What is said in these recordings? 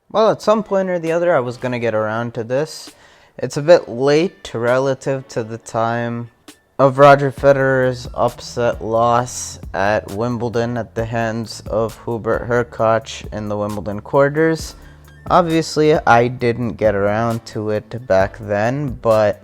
Well, at some point or the other, I was going to get around to this. It's a bit late relative to the time of Roger Federer's upset loss at Wimbledon at the hands of Hubert Hurkacz in the Wimbledon quarters. Obviously, I didn't get around to it back then, but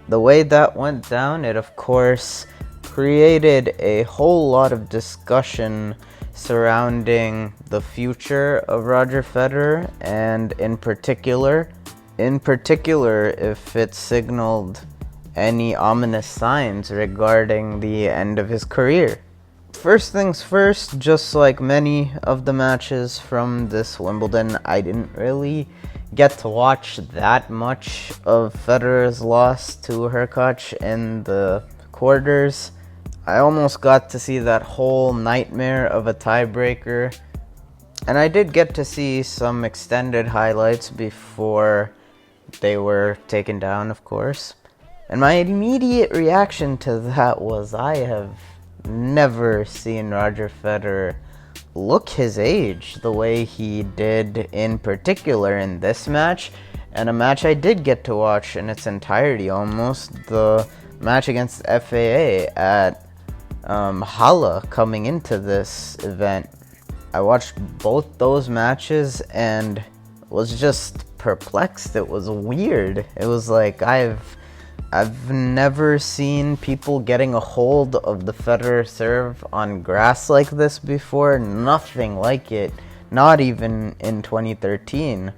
the way that went down, it of course created a whole lot of discussion surrounding the future of Roger Federer, and in particular, if it signaled any ominous signs regarding the end of his career. First things first, just like many of the matches from this Wimbledon, I didn't really get to watch that much of Federer's loss to Hurkacz in the quarters. I almost got to see that whole nightmare of a tiebreaker, and I did get to see some extended highlights before they were taken down, of course. And my immediate reaction to that was, I have never seen Roger Federer look his age the way he did, in particular in this match, and a match I did get to watch in its entirety almost, the match against FAA at Halle coming into this event. I watched both those matches and was just perplexed. It was weird. It was like I've never seen people getting a hold of the Federer serve on grass like this before. Nothing like it. Not even in 2013.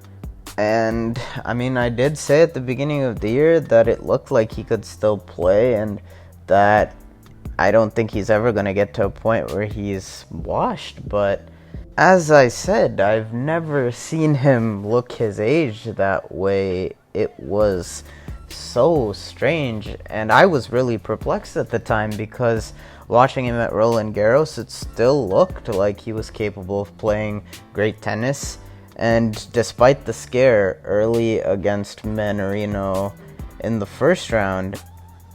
And I mean, I did say at the beginning of the year that it looked like he could still play, and that I don't think he's ever going to get to a point where he's washed. But as I said, I've never seen him look his age that way. It was so strange, and I was really perplexed at the time, because watching him at Roland Garros, it still looked like he was capable of playing great tennis. And despite the scare early against Manarino in the first round,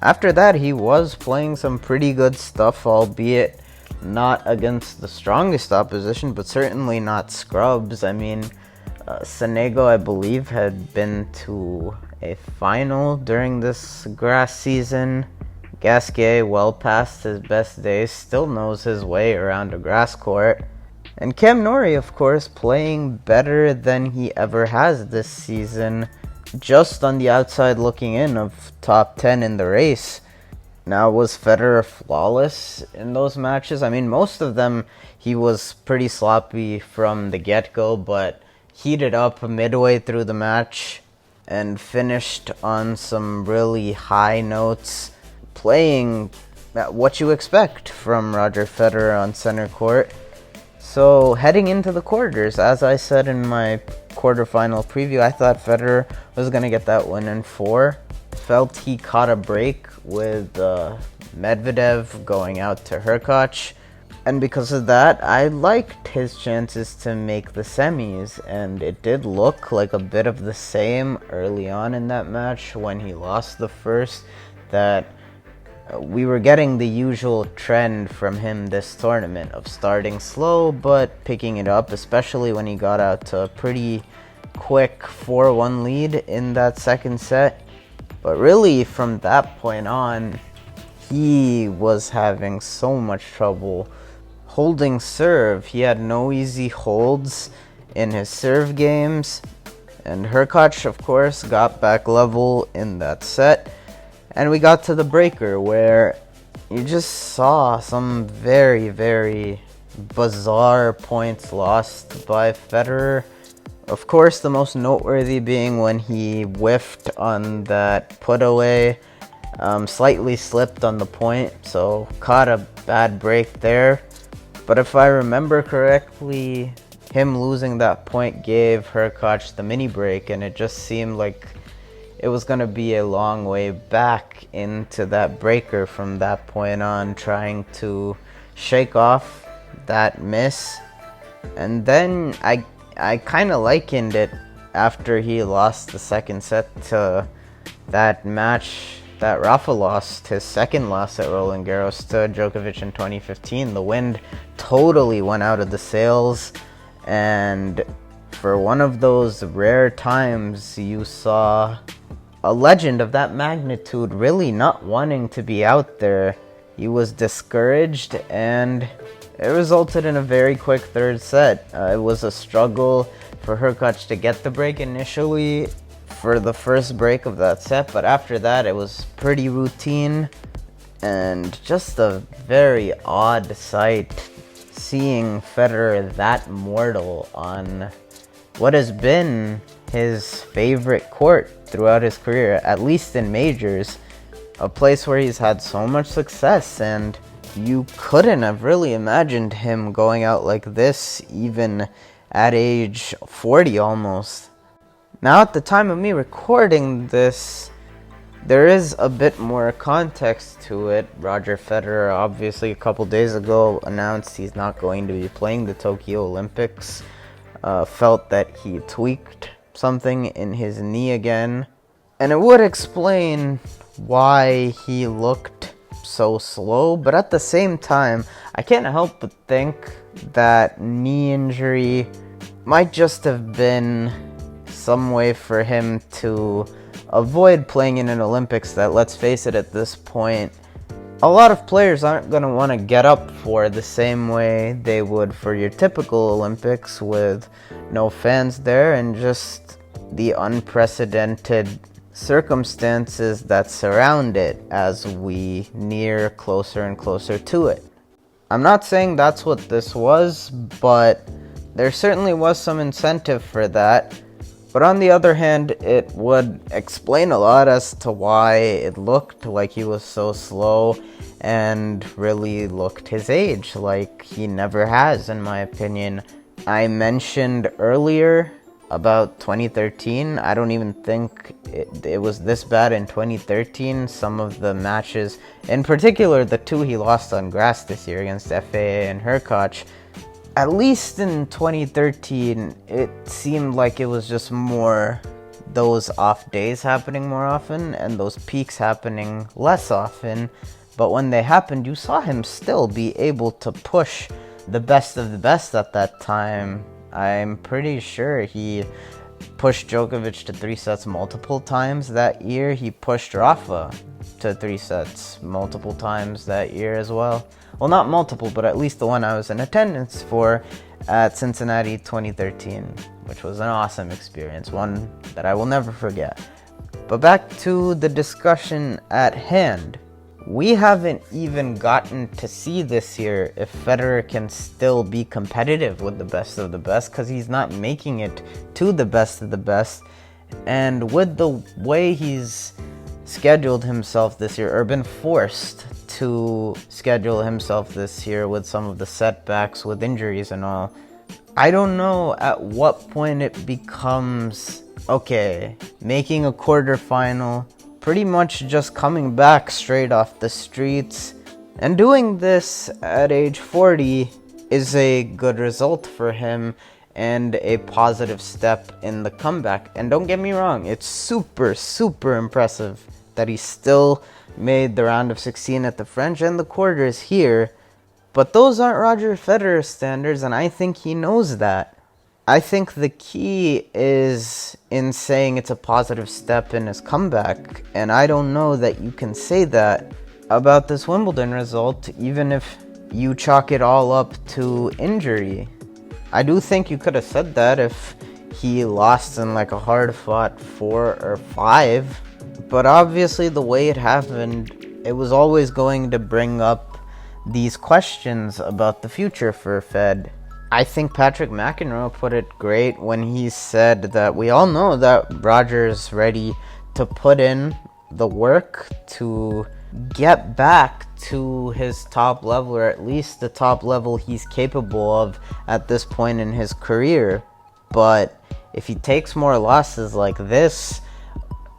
after that he was playing some pretty good stuff, albeit not against the strongest opposition, but certainly not scrubs. I mean, Sonego, I believe, had been to a final during this grass season. Gasquet, well past his best days, still knows his way around a grass court. And Cam Norrie, of course, playing better than he ever has this season, just on the outside looking in of top 10 in the race. Now, was Federer flawless in those matches? I mean, most of them he was pretty sloppy from the get-go, but heated up midway through the match and finished on some really high notes, playing what you expect from Roger Federer on center court. So heading into the quarters, as I said in my quarterfinal preview, I thought Federer was going to get that win in 4. Felt he caught a break with Medvedev going out to Hurkacz, and because of that, I liked his chances to make the semis, and it did look like a bit of the same early on in that match when he lost the first, that we were getting the usual trend from him this tournament of starting slow but picking it up, especially when he got out to a pretty quick 4-1 lead in that second set. But really, from that point on, he was having so much trouble holding serve. He had no easy holds in his serve games, and Hurkacz, of course, got back level in that set. And we got to the breaker, where you just saw some very, very bizarre points lost by Federer. Of course, the most noteworthy being when he whiffed on that put away, slightly slipped on the point, so caught a bad break there. But if I remember correctly, him losing that point gave Hurkacz the mini break, and it just seemed like it was going to be a long way back into that breaker from that point on, trying to shake off that miss. And then I kind of likened it, after he lost the second set, to that match that Rafa lost, his second loss at Roland Garros to Djokovic in 2015. The wind totally went out of the sails, and for one of those rare times you saw a legend of that magnitude really not wanting to be out there. He was discouraged, and it resulted in a very quick third set. It was a struggle for Hurkacz to get the break initially for the first break of that set, but after that it was pretty routine and just a very odd sight seeing Federer that mortal on what has been his favorite court throughout his career, at least in majors, a place where he's had so much success, and you couldn't have really imagined him going out like this even at age 40 almost. Now at the time of me recording this, there is a bit more context to it. Roger Federer obviously a couple days ago announced he's not going to be playing the Tokyo Olympics. Felt that he tweaked something in his knee again, and it would explain why he looked so slow, but at the same time I can't help but think that knee injury might just have been some way for him to avoid playing in an Olympics that, let's face it, at this point a lot of players aren't going to want to get up for the same way they would for your typical Olympics, with no fans there and just the unprecedented circumstances that surround it as we near closer and closer to it. I'm not saying that's what this was, but there certainly was some incentive for that. But on the other hand, it would explain a lot as to why it looked like he was so slow and really looked his age, like he never has, in my opinion. I mentioned earlier about 2013. I don't even think it was this bad in 2013. Some of the matches, in particular the two he lost on grass this year against FAA and Hurkacz, at least in 2013, it seemed like it was just more those off days happening more often and those peaks happening less often. But when they happened, you saw him still be able to push the best of the best at that time. I'm pretty sure he pushed Djokovic to 3 sets multiple times that year. He pushed Rafa to 3 sets multiple times that year as well. Well, not multiple, but at least the one I was in attendance for at Cincinnati 2013, which was an awesome experience, one that I will never forget. But back to the discussion at hand. We haven't even gotten to see this year if Federer can still be competitive with the best of the best, because he's not making it to the best of the best. And with the way he's scheduled himself this year, or been forced to schedule himself this year with some of the setbacks with injuries and all, I don't know at what point it becomes, okay, making a quarterfinal, pretty much just coming back straight off the streets and doing this at age 40 is a good result for him and a positive step in the comeback. And don't get me wrong, it's super impressive that he still made the round of 16 at the French and the quarters here, but those aren't Roger Federer standards, and I think he knows that. I think the key is in saying it's a positive step in his comeback, and I don't know that you can say that about this Wimbledon result, even if you chalk it all up to injury. I do think you could have said that if he lost in like a hard-fought 4 or 5, but obviously the way it happened, it was always going to bring up these questions about the future for Fed. I think Patrick McEnroe put it great when he said that we all know that Roger's ready to put in the work to get back to his top level, or at least the top level he's capable of at this point in his career. But if he takes more losses like this,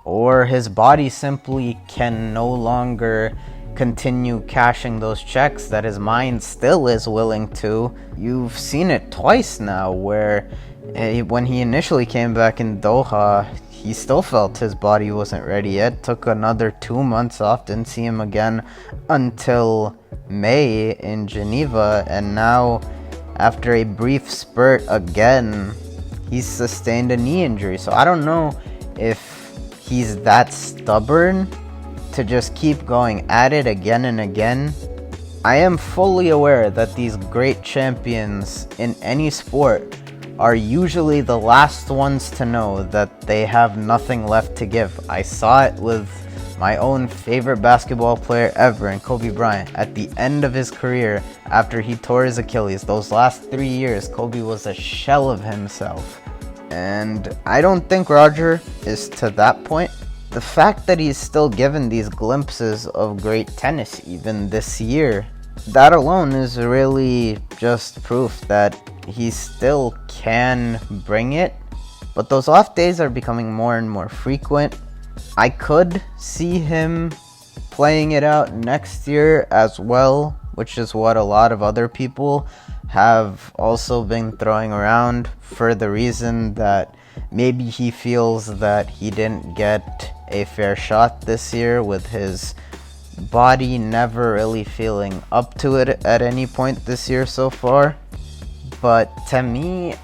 or his body simply can no longer continue cashing those checks that his mind still is willing to. You've seen it twice now where when he initially came back in Doha, he still felt his body wasn't ready yet. Took another 2 months off, didn't see him again until May in Geneva, and now after a brief spurt again he's sustained a knee injury. So I don't know if he's that stubborn to just keep going at it again and again. I am fully aware that these great champions in any sport are usually the last ones to know that they have nothing left to give. I saw it with my own favorite basketball player ever in Kobe Bryant. At the end of his career, after he tore his Achilles, those last 3 years, Kobe was a shell of himself. And I don't think Roger is to that point. The fact that he's still given these glimpses of great tennis even this year, that alone is really just proof that he still can bring it. But those off days are becoming more and more frequent. I could see him playing it out next year as well, which is what a lot of other people have also been throwing around, for the reason that maybe he feels that he didn't get a fair shot this year, with his body never really feeling up to it at any point this year so far. But to me,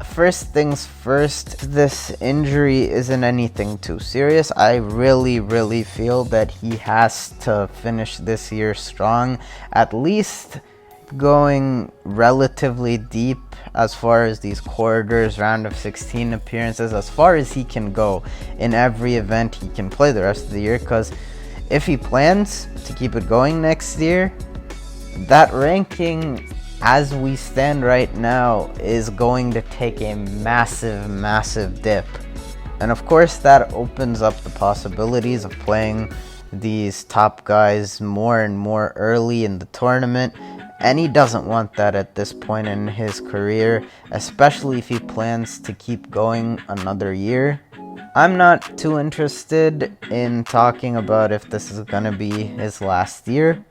first things first, this injury isn't anything too serious. I really feel that he has to finish this year strong, at least going relatively deep as far as these quarters, round of 16 appearances, as far as he can go in every event he can play the rest of the year. Because if he plans to keep it going next year, that ranking as we stand right now is going to take a massive dip. And of course that opens up the possibilities of playing these top guys more and more early in the tournament, and he doesn't want that at this point in his career, especially if he plans to keep going another year. I'm not too interested in talking about if this is gonna be his last year,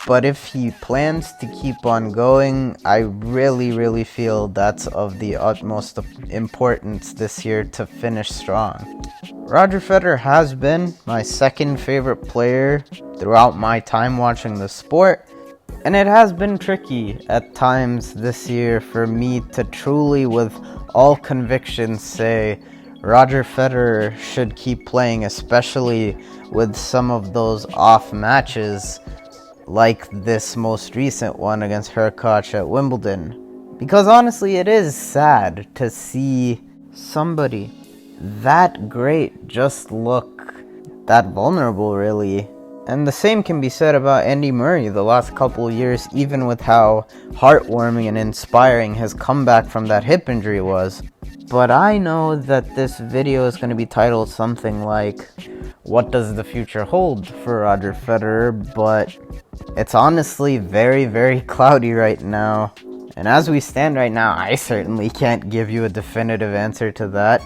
but if he plans to keep on going, I really feel that's of the utmost importance this year to finish strong. Roger Federer has been my second favorite player throughout my time watching the sport, and it has been tricky at times this year for me to truly, with all conviction, say Roger Federer should keep playing, especially with some of those off matches like this most recent one against Hurkacz at Wimbledon. Because honestly, it is sad to see somebody that great just look that vulnerable, really. And the same can be said about Andy Murray the last couple of years, even with how heartwarming and inspiring his comeback from that hip injury was. But I know that this video is going to be titled something like, "What does the future hold for Roger Federer?" But it's honestly very cloudy right now. And as we stand right now, I certainly can't give you a definitive answer to that.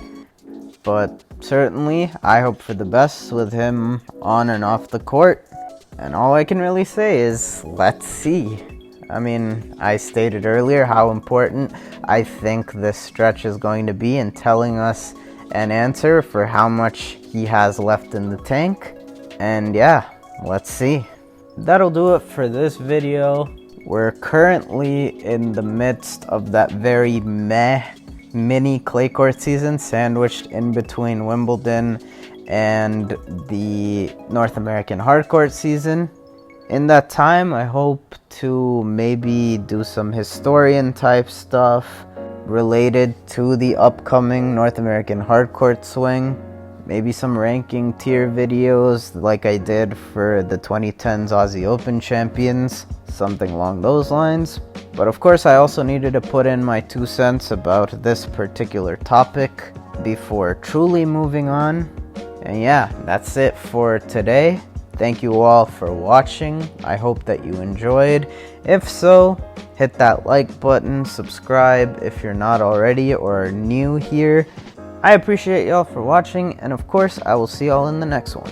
But certainly, I hope for the best with him on and off the court. And all I can really say is, let's see. I mean, I stated earlier how important I think this stretch is going to be in telling us an answer for how much he has left in the tank. And yeah, let's see. That'll do it for this video. We're currently in the midst of that very mini clay court season, sandwiched in between Wimbledon and the North American hard court season. In that time, I hope to maybe do some historian type stuff related to the upcoming North American hard court swing. Maybe some ranking tier videos like I did for the 2010s Aussie Open champions, something along those lines. But of course, I also needed to put in my 2 cents about this particular topic before truly moving on. And yeah, that's it for today. Thank you all for watching. I hope that you enjoyed. If so, hit that like button, subscribe if you're not already or are new here. I appreciate y'all for watching, and of course, I will see y'all in the next one.